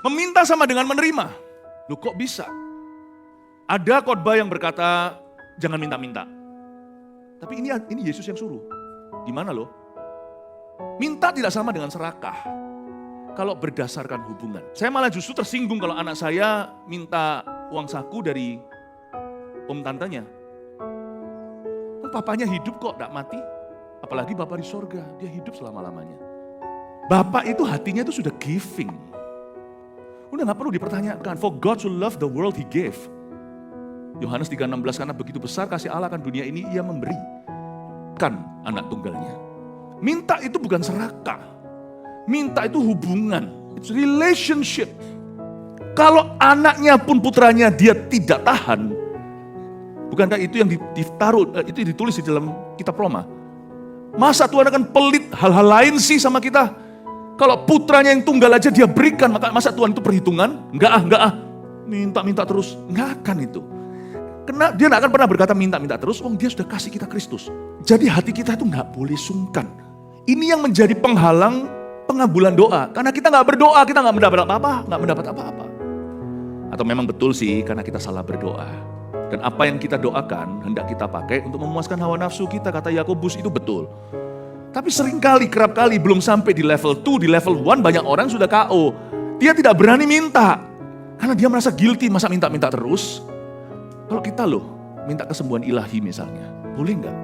Meminta sama dengan menerima. Loh kok bisa? Ada khotbah yang berkata, jangan minta-minta. Tapi ini Yesus yang suruh. Gimana loh? Minta tidak sama dengan serakah. Kalau berdasarkan hubungan. Saya malah justru tersinggung kalau anak saya minta uang saku dari om tantenya. Papanya hidup kok, tidak mati. Apalagi Bapak di sorga, dia hidup selama-lamanya. Bapak itu hatinya itu sudah giving. Udah gak perlu dipertanyakan. For God to love the world, He gave. Yohanes 3:16, karena begitu besar kasih Allah akan dunia ini, Ia memberikan anak tunggalnya. Minta itu bukan serakah. Minta itu hubungan. It's relationship. Kalau anaknya pun putranya dia tidak tahan, bukankah itu yang itu ditulis di dalam kitab Roma? Masa Tuhan akan pelit hal-hal lain sih sama kita? Kalau putranya yang tunggal aja dia berikan, masa Tuhan itu perhitungan? Enggak ah. Minta terus. Enggak akan itu. Karena dia enggak akan pernah berkata minta terus, dia sudah kasih kita Kristus. Jadi hati kita itu enggak boleh sungkan. Ini yang menjadi penghalang pengabulan doa. Karena kita enggak berdoa, kita enggak mendapat apa-apa. Atau memang betul sih karena kita salah berdoa. Dan apa yang kita doakan hendak kita pakai untuk memuaskan hawa nafsu kita, kata Yakobus, itu betul. Tapi seringkali, kerap kali belum sampai di level 2, di level 1 banyak orang sudah KO. Dia tidak berani minta. Karena dia merasa guilty, masa minta terus. Kalau kita loh, minta kesembuhan ilahi misalnya, boleh nggak?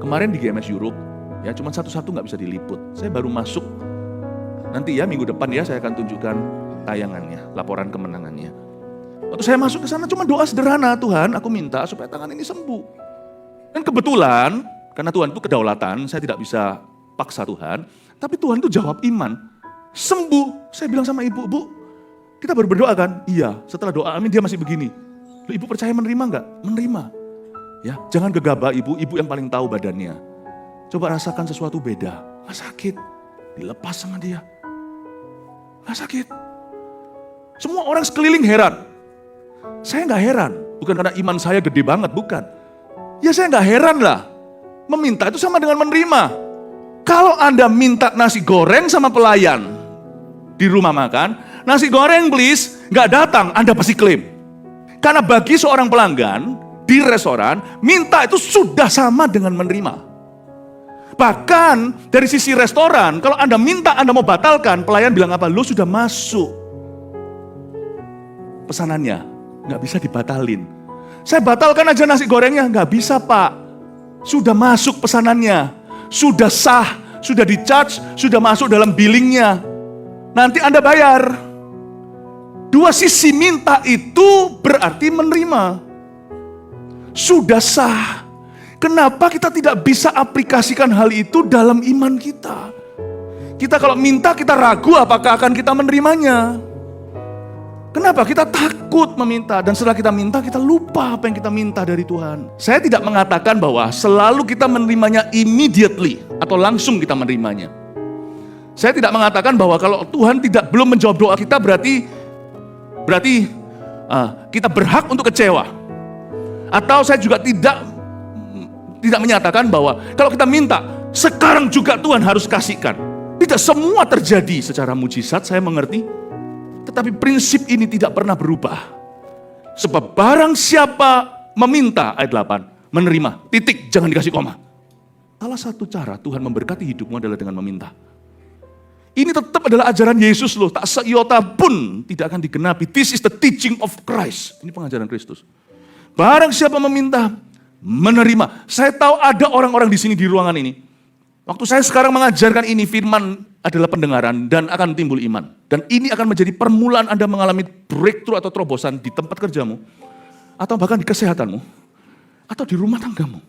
Kemarin di GMS Europe, ya cuma satu-satu nggak bisa diliput. Saya baru masuk, nanti ya minggu depan ya saya akan tunjukkan tayangannya, laporan kemenangannya. Waktu saya masuk ke sana cuma doa sederhana, Tuhan aku minta supaya tangan ini sembuh. Dan kebetulan, karena Tuhan itu kedaulatan, saya tidak bisa paksa Tuhan, tapi Tuhan itu jawab iman. Sembuh, saya bilang sama ibu, Bu, kita baru berdoa kan? Iya, setelah doa amin dia masih begini. Ibu percaya menerima enggak? Menerima. Ya, jangan gegabah ibu yang paling tahu badannya. Coba rasakan sesuatu beda, nggak sakit, dilepas sama dia. Nggak sakit. Semua orang sekeliling heran. Saya nggak heran, bukan karena iman saya gede banget, bukan. Ya saya nggak heran lah. Meminta itu sama dengan menerima. Kalau Anda minta nasi goreng sama pelayan di rumah makan, nasi goreng please, nggak datang, Anda pasti klaim. Karena bagi seorang pelanggan di restoran, minta itu sudah sama dengan menerima. Bahkan dari sisi restoran, kalau Anda minta, Anda mau batalkan, pelayan bilang apa? Lo sudah masuk pesanannya, nggak bisa dibatalin. Saya batalkan aja nasi gorengnya, nggak bisa Pak. Sudah masuk pesanannya, sudah sah, sudah di-charge, sudah masuk dalam billingnya. Nanti Anda bayar. Dua sisi minta itu berarti menerima. Sudah sah. Kenapa kita tidak bisa aplikasikan hal itu dalam iman kita? Kita kalau minta kita ragu apakah akan kita menerimanya. Kenapa? Kita takut meminta dan setelah kita minta kita lupa apa yang kita minta dari Tuhan. Saya tidak mengatakan bahwa selalu kita menerimanya immediately atau langsung kita menerimanya. Saya tidak mengatakan bahwa kalau Tuhan belum menjawab doa kita berarti kita berhak untuk kecewa. Atau saya juga tidak menyatakan bahwa kalau kita minta sekarang juga Tuhan harus kasihkan. Tidak semua terjadi secara mujizat, saya mengerti. Tetapi prinsip ini tidak pernah berubah. Sebab barang siapa meminta, ayat 8, menerima, titik, jangan dikasih koma. Salah satu cara Tuhan memberkati hidupmu adalah dengan meminta. Ini tetap adalah ajaran Yesus loh, tak seiota pun tidak akan digenapi. This is the teaching of Christ. Ini pengajaran Kristus. Barang siapa meminta, menerima. Saya tahu ada orang-orang di sini di ruangan ini. Waktu saya sekarang mengajarkan ini, firman adalah pendengaran dan akan timbul iman. Dan ini akan menjadi permulaan Anda mengalami breakthrough atau terobosan di tempat kerjamu. Atau bahkan di kesehatanmu. Atau di rumah tanggamu.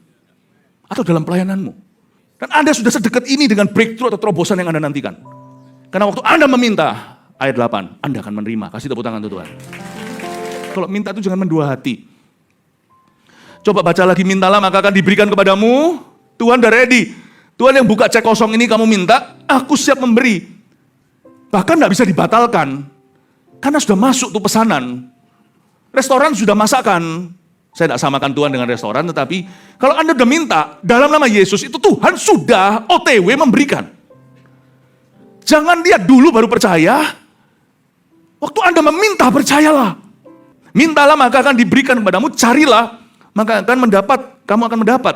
Atau dalam pelayananmu. Dan Anda sudah sedekat ini dengan breakthrough atau terobosan yang Anda nantikan. Karena waktu Anda meminta, ayat 8, Anda akan menerima. Kasih tepuk tangan untuk Tuhan. Kalau minta itu jangan mendua hati. Coba baca lagi, mintalah maka akan diberikan kepadamu. Tuhan udah ready. Tuhan yang buka cek kosong ini kamu minta, aku siap memberi. Bahkan gak bisa dibatalkan. Karena sudah masuk tuh pesanan. Restoran sudah masakan. Saya tidak samakan Tuhan dengan restoran, tetapi kalau Anda sudah minta, dalam nama Yesus itu Tuhan sudah OTW memberikan. Jangan lihat dulu baru percaya. Waktu Anda meminta, percayalah. Mintalah maka akan diberikan kepadamu, carilah maka kamu akan mendapat.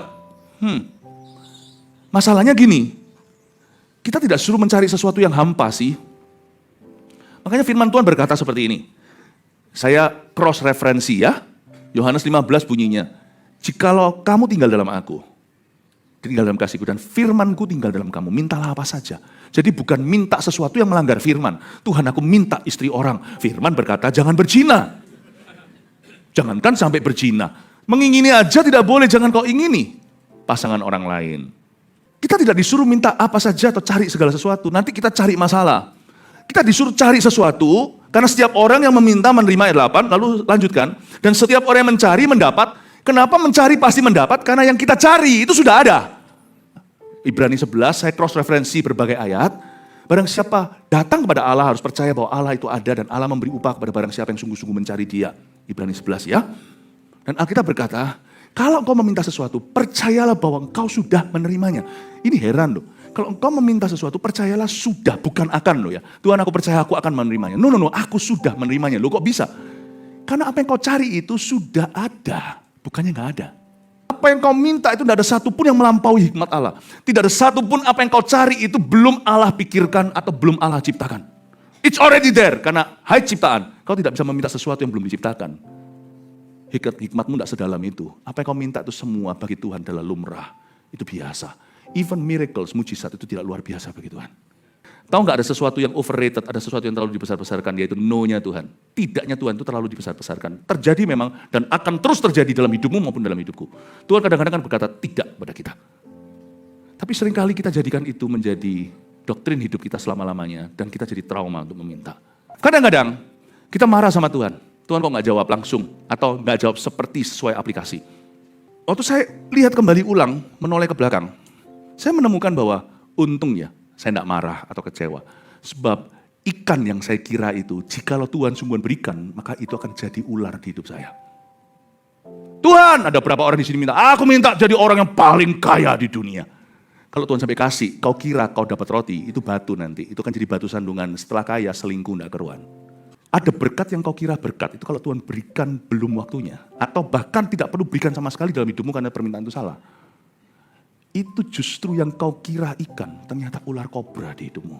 Masalahnya gini, kita tidak suruh mencari sesuatu yang hampa sih. Makanya firman Tuhan berkata seperti ini. Saya cross referensi ya. Yohanes 15 bunyinya. Jikalau kamu tinggal dalam aku, tinggal dalam kasihku dan firmanku tinggal dalam kamu, mintalah apa saja. Jadi bukan minta sesuatu yang melanggar firman. Tuhan, aku minta istri orang. Firman berkata jangan berzina. Jangankan sampai berzina. Mengingini aja tidak boleh, jangan kau ingini pasangan orang lain. Kita tidak disuruh minta apa saja atau cari segala sesuatu. Nanti kita cari masalah. Kita disuruh cari sesuatu, karena setiap orang yang meminta menerima ayat 8, lalu lanjutkan. Dan setiap orang yang mencari mendapat. Kenapa mencari pasti mendapat? Karena yang kita cari itu sudah ada. Ibrani 11, saya cross referensi berbagai ayat. Barang siapa datang kepada Allah harus percaya bahwa Allah itu ada dan Allah memberi upah kepada barang siapa yang sungguh-sungguh mencari Dia. Ibrani 11 ya. Dan Alkitab berkata, kalau engkau meminta sesuatu, percayalah bahwa engkau sudah menerimanya. Ini heran loh. Kalau engkau meminta sesuatu, percayalah sudah, bukan akan loh ya. Tuhan, aku percaya aku akan menerimanya. No, aku sudah menerimanya. Loh kok bisa? Karena apa yang kau cari itu sudah ada, bukannya nggak ada. Apa yang kau minta itu tidak ada satupun yang melampaui hikmat Allah. Tidak ada satupun apa yang kau cari itu belum Allah pikirkan atau belum Allah ciptakan. It's already there, karena hai ciptaan, kau tidak bisa meminta sesuatu yang belum diciptakan. Hikmatmu tidak sedalam itu. Apa yang kau minta itu semua bagi Tuhan adalah lumrah. Itu biasa. Even miracles, mujizat itu tidak luar biasa bagi Tuhan. Tahu nggak ada sesuatu yang overrated, ada sesuatu yang terlalu dibesar-besarkan, yaitu no-nya Tuhan. Tidaknya Tuhan itu terlalu dibesar-besarkan. Terjadi memang dan akan terus terjadi dalam hidupmu maupun dalam hidupku. Tuhan kadang-kadang kan berkata tidak pada kita. Tapi seringkali kita jadikan itu menjadi doktrin hidup kita selama-lamanya dan kita jadi trauma untuk meminta. Kadang-kadang kita marah sama Tuhan. Tuhan kok nggak jawab langsung atau nggak jawab seperti sesuai aplikasi. Waktu saya lihat kembali ulang, menoleh ke belakang, saya menemukan bahwa untungnya saya tidak marah atau kecewa. Sebab ikan yang saya kira itu, jikalau Tuhan sungguh berikan, maka itu akan jadi ular di hidup saya. Tuhan, ada berapa orang di sini minta, aku minta jadi orang yang paling kaya di dunia. Kalau Tuhan sampai kasih, kau kira kau dapat roti, itu batu nanti. Itu kan jadi batu sandungan, setelah kaya selingkuh tidak keruan. Ada berkat yang kau kira berkat, itu kalau Tuhan berikan belum waktunya. Atau bahkan tidak perlu berikan sama sekali dalam hidupmu karena permintaan itu salah. Itu justru yang kau kira ikan, ternyata ular kobra di hidupmu.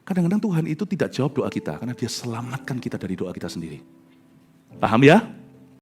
Kadang-kadang Tuhan itu tidak jawab doa kita, karena Dia selamatkan kita dari doa kita sendiri. Paham ya?